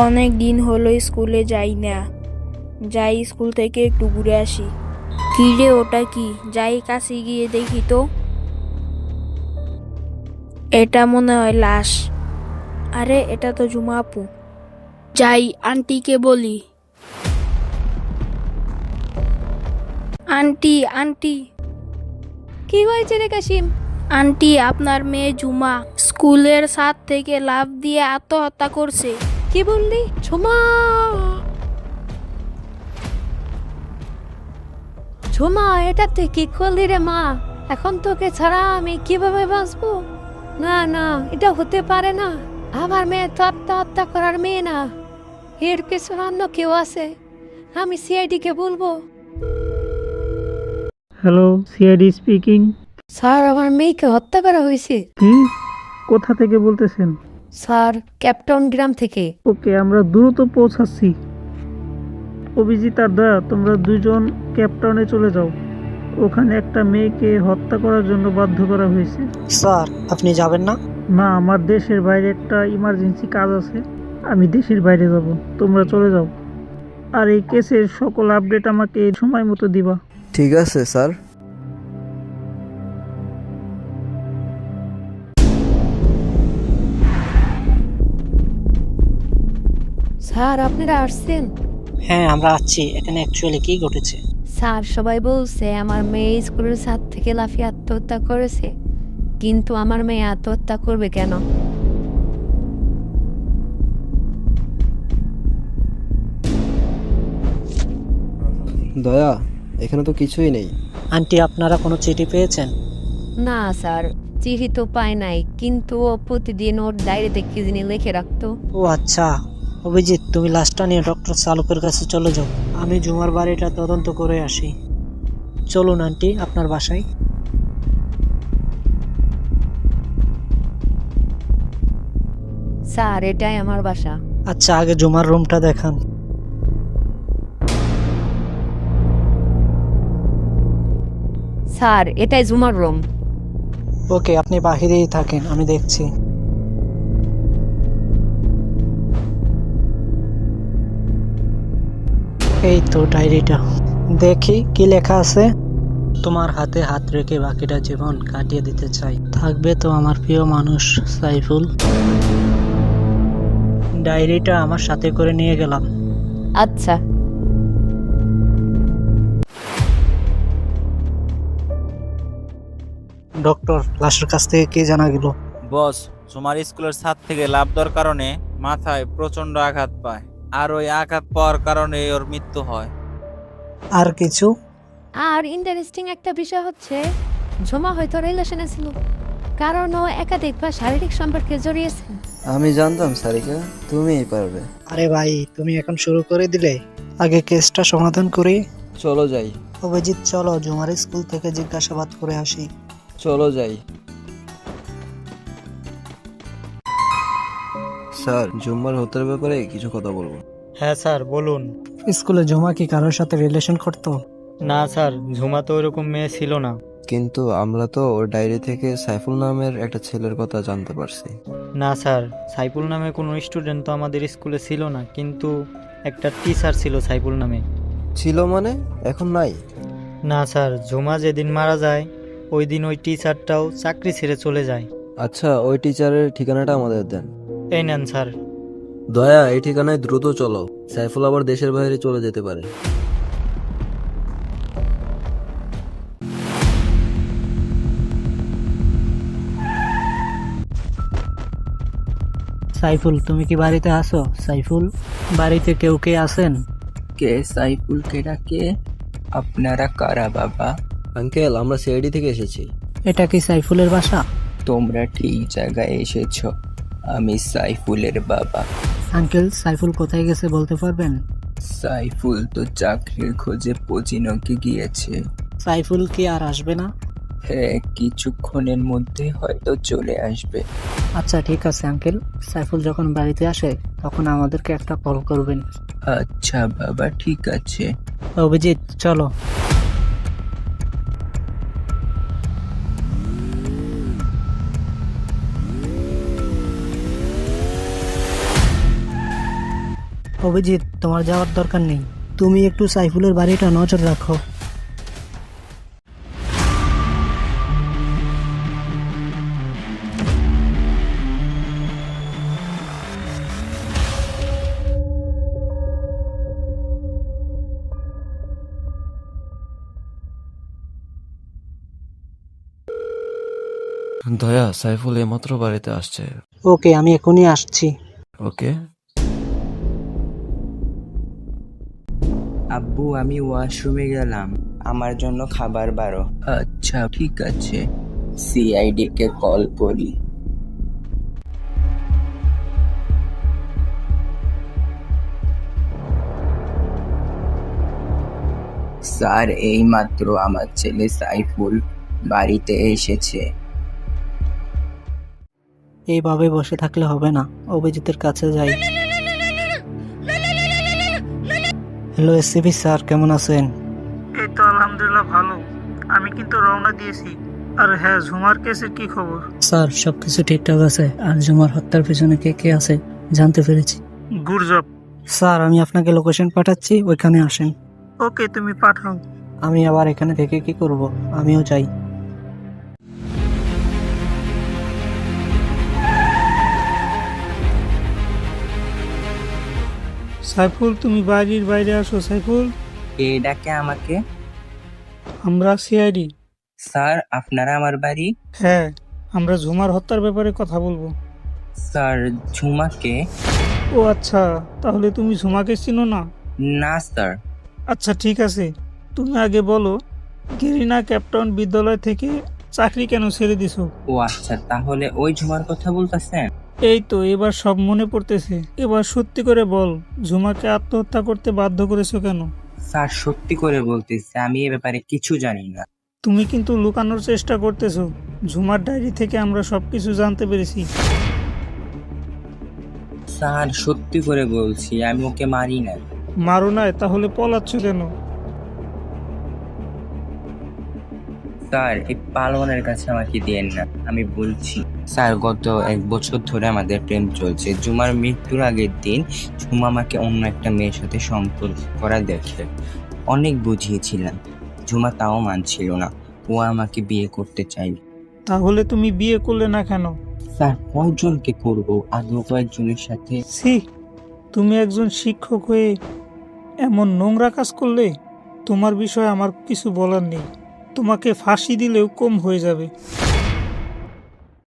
অনেক দিন হলো স্কুলে যাই না। যাই স্কুল থেকে একটু ঘুরে আসি। কি রে, ওটা কি? যাই কাছে গিয়ে দেখি তো। এটা মনে হয় লাশ। আরে, এটা তো ঝুমা আপু। যাই আন্টিকে বলি। Aunty, aunty. কি হয়েছে রে কাশিম? আন্টি, আপনার মেয়ে ঝুমা স্কুলের ছাদ থেকে লাফ দিয়ে আত্মহত্যা করছে। কি বললি? ঝুমা, ঝুমা, এটা তুই কি করলি রে মা? এখন তোকে ছাড়া আমি কিভাবে বাঁচবো? না না, এটা হতে পারে না। আমার মেয়ে তো আত্মহত্যা করার মেয়ে না। এর পেছনে অন্য কেউ আছে। আমি সিআইডি কে বলবো। Hello, CID speaking. স্যার, আমার মেয়েকে হত্যা করা হয়েছে। কি? কোথা থেকে বলতেছেন? স্যার, ক্যাপ্টন গ্রাম থেকে। ওকে, আমরা দ্রুত পৌঁছাচ্ছি। অভিজিৎ আর দয়া, তোমরা দুজন ক্যাপটাউনে চলে যাও। ওখানে একটা মেয়েকে হত্যা করার জন্য বাধ্য করা হয়েছে। স্যার, আপনি যাবেন না? না, আমার দেশের বাইরে একটা ইমার্জেন্সি কাজ আছে। আমি দেশের বাইরে যাব, তোমরা চলে যাও। আর এই কেসের সকল আপডেট আমাকে সময় মতো দিবা। ঠিক আছে স্যার। স্যার, আপনারা আসছেন? হ্যাঁ, আমরা আছি। এখানে অ্যাকচুয়ালি কি ঘটেছে? স্যার, সবাই বলছে আমার মেয়ে স্কুলের ছাদ থেকে লাফিয়ে আত্মহত্যা করেছে। কিন্তু আমার মেয়ে আত্মহত্যা করবে কেন? দয়া, এখানে তো কিছুই নেই। আন্টি, আপনারা কোনো চিঠি পেয়েছেন? না স্যার, চিঠি তো পায় নাই, কিন্তু ও প্রতিদিন ওর ডায়েরিতে কি জিনিস লিখে রাখতো। ও আচ্ছা। অভিজিৎ, তুমি লাশটা নিয়ে ডক্টর চালকের কাছে চলে যাও। আমি ঝুমার বাড়িটা তদন্ত করে আসি। চলুন আন্টি, আপনার বাসায়। স্যার, এটাই আমার বাসা। আচ্ছা, আগে ঝুমার রুমটা দেখান। স্যার, এটাই জুমার রুম। ওকে, আপনি বাহিরেই থাকেন, আমি দেখছি। এই তো ডায়েরিটা। দেখি কি লেখা আছে। তোমার হাতে হাত রেখে বাকিটা জীবন কাটিয়ে দিতে চাই। থাকবে তো আমার প্রিয় মানুষ সাইফুল। ডায়েরিটা আমার সাথে করে নিয়ে গেলাম। আচ্ছা। ডক্টর, লাশের কাছ থেকে কি জানা গেল? বস, তোমার স্কুলের ছাদ থেকে লাফ দেওয়ার কারণে মাথায় প্রচন্ড আঘাত পায়, আর ওই আঘাত পাওয়ার কারণে ওর মৃত্যু হয়। আর কিছু? আর ইন্টারেস্টিং একটা বিষয় হচ্ছে, ঝুমা হয়তো রিলেশনে ছিল, কারণ ও একাধিকবার শারীরিক সম্পর্কে জড়িয়েছে। আমি জানতাম সারিকা, তুমিই পারবে। আরে ভাই, তুমি এখন শুরু করে দিলে। আগে কেসটা সমাধান করি। চলো যাই। অভিজিৎ, চলো ঝুমার স্কুল থেকে জিজ্ঞাসাবাদ করে আসি। চলো যাই। স্যার, জুম্মার হত্যার ব্যাপারে কিছু কথা বলবো। হ্যাঁ স্যার, বলুন। স্কুলে ঝুমা কি কারোর সাথে রিলেশন করতো? না স্যার, ঝুমা তো ওরকম মেয়ে ছিল না। কিন্তু আমরা তো ওর ডায়েরি থেকে সাইফুল নামের একটা ছেলের কথা জানতে পারছি। না স্যার, সাইফুল নামে কোনো স্টুডেন্ট তো আমাদের স্কুলে ছিল না, কিন্তু একটা টিচার ছিল সাইফুল নামে। ছিল মানে? এখন নাই? না স্যার, ঝুমা যেদিন মারা যায় ওই দিন ওই টিচারটাও চাকরি ছেড়ে চলে যায়। আচ্ছা, ওই টিচারের ঠিকানাটা আমাদের দেন। এই নেন স্যার। দয়া, এই ঠিকানায় দ্রুত চলো। সাইফুল আবার দেশের বাইরে চলে যেতে পারে। সাইফুল, তুমি কি বাড়িতে আছো? সাইফুল, বাড়িতে কেউ কে আছেন? কে? সাইফুল কেডা? কে? আপনারা কারা বাবা? আঙ্কেল, আমরা সিআইডি থেকে এসেছি। এটা কি সাইফুলের বাসা? তোমরা ঠিক জায়গায় এসেছ। আমি সাইফুলের বাবা। আঙ্কেল, সাইফুল কোথায় গেছে বলতে পারবেন? সাইফুল তো চাকরির খোঁজে পচিনকে গিয়েছে। সাইফুল কি আর আসবে না? হ্যাঁ, কিছুক্ষণের মধ্যে হয়তো চলে আসবে। আচ্ছা ঠিক আছে আঙ্কেল, সাইফুল যখন বাড়িতে আসে তখন আমাদেরকে একটা কল করবেন। আচ্ছা বাবা, ঠিক আছে। অভিজিৎ, চলো। অভিজিৎ, তোমার যাওয়ার দরকার নেই। তুমি একটু সাইফুলের বাড়িটা নজর রাখো। দয়া, সাইফুল এইমাত্র বাড়িতে আসছে। ওকে, আমি এখনই আসছি। ওকে। আব্বু, আমি ওয়াশরুমে গেলাম, আমার জন্য খাবার বারো। আচ্ছা ঠিক আছে, সিআইডি কে কল করি। স্যার, এইমাত্র আমার ছেলে সাইফুল বাড়িতে এসেছে। এইভাবে বসে থাকলে হবে না, অভিজিতের কাছে যাই। হ্যালো এসসিপি স্যার, কেমন আছেন? এই তো আলহামদুলিল্লাহ ভালো। আমি কিন্তু রওনা দিয়েছি। আর হ্যাঁ, ঝুমার কেসের কি খবর? স্যার, সবকিছু ঠিকঠাক আছে। আর জুমার হত্যার পেছনে কে কে আছে জানতে পেরেছি। Good job. স্যার, আমি আপনাকে লোকেশন পাঠাচ্ছি, ওইখানে আসেন। ওকে, তুমি পাঠাও। আমি আবার এখানে থেকে কি করব? আমিও চাই। সাইফুল, তুমি বাড়ির বাইরে আসো। সাইফুল, কে ডাকে আমাকে? আমরা সিআইডি। স্যার, আপনারা আমার বাড়ি? হ্যাঁ, আমরা ঝুমার হত্যার ব্যাপারে কথা বলবো। স্যার, ঝুমাকে? ও আচ্ছা, তাহলে তুমি ঝুমাকে চিনো না? না স্যার। আচ্ছা ঠিক আছে, তুমি আগে বলো গেরিনা ক্যাপ্টন বিদ্যালয় থেকে চাকরি কেন ছেড়ে দিছো? ও আচ্ছা, তাহলে ওই ঝুমার কথা বলতেছেন? এই তো এবার সব মনে পড়তেছে। এবার সত্যি করে বল, ঝুমাকে আত্মহত্যা করতে বাধ্য করেছো কেন? স্যার, সত্যি করে বলতেছি, আমি এ ব্যাপারে কিছু জানি না। তুমি কিন্তু লুকানোর চেষ্টা করতেছো। ঝুমার ডায়েরি থেকে আমরা সবকিছু জানতে পেরেছি। স্যার, সত্যি করে বলছি, আমি ওকে মারি না। মারো নাই, তাহলে পলাচ্ছ কেন? স্যার, এই পালোয়ানের কাছে আমাকে দিয়েন না, আমি বলছি। স্যার, গত 1 বছর ধরে আমাদের প্রেম চলছে। ঝুমার মৃত্যুর আগের দিন ঝুমা আমাকে অন্য একটা মেয়ের সাথে সম্পর্ক করা দেখে অনেক বুঝিয়েছিলাম, ঝুমা তাও মানছিল না। ও আমাকে বিয়ে করতে চাই। তাহলে তুমি বিয়ে করলে না কেন? স্যার, কয়জনকে করবো? আদৌ কয়েকজনের সাথে। ছি, তুমি একজন শিক্ষক হয়ে এমন নোংরা কাজ করলে? তোমার বিষয়ে আমার কিছু বলার নেই। তোমাকে ফাঁসি দিলেও কম হয়ে যাবে।